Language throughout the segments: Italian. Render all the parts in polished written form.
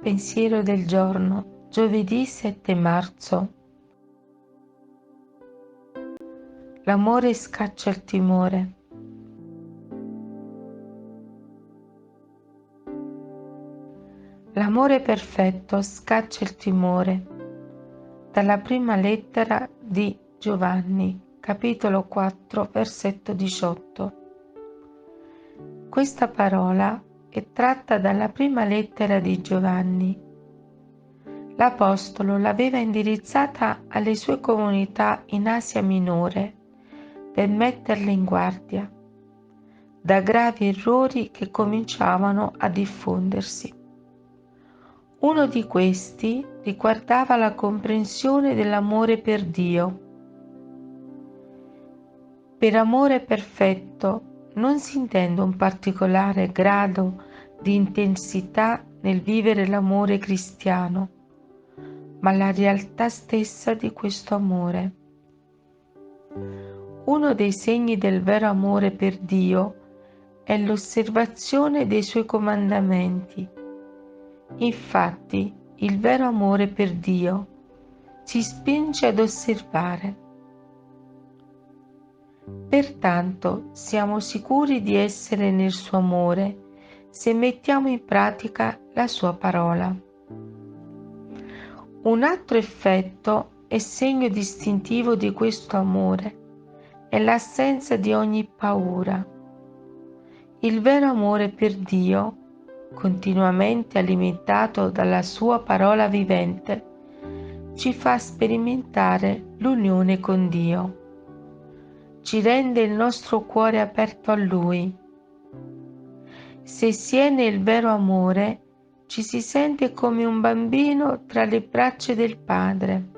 Pensiero del giorno, giovedì 7 marzo. L'amore scaccia il timore. L'amore perfetto scaccia il timore. Dalla prima lettera di Giovanni, capitolo 4, versetto 18. Questa parola è tratta dalla prima lettera di Giovanni. L'Apostolo l'aveva indirizzata alle sue comunità in Asia Minore per metterle in guardia da gravi errori che cominciavano a diffondersi. Uno di questi riguardava la comprensione dell'amore per Dio. Per amore perfetto non si intende un particolare grado di intensità nel vivere l'amore cristiano, ma la realtà stessa di questo amore. Uno dei segni del vero amore per Dio è l'osservazione dei Suoi comandamenti. Infatti, il vero amore per Dio ci spinge ad osservare. Pertanto, siamo sicuri di essere nel Suo amore se mettiamo in pratica la Sua parola. Un altro effetto e segno distintivo di questo amore è l'assenza di ogni paura. Il vero amore per Dio, continuamente alimentato dalla Sua parola vivente, ci fa sperimentare l'unione con Dio. Ci rende il nostro cuore aperto a Lui. Se si è nel vero amore, ci si sente come un bambino tra le braccia del Padre.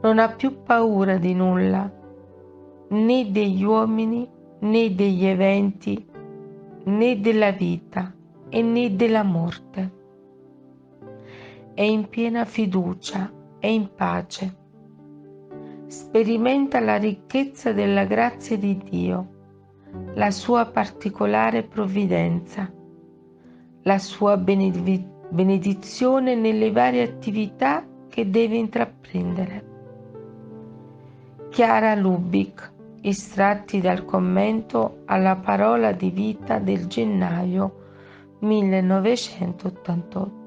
Non ha più paura di nulla, né degli uomini, né degli eventi, né della vita e né della morte. È in piena fiducia e in pace. Sperimenta la ricchezza della grazia di Dio, la sua particolare provvidenza, la sua benedizione nelle varie attività che deve intraprendere. Chiara Lubich, estratti dal commento alla parola di vita del gennaio 1988.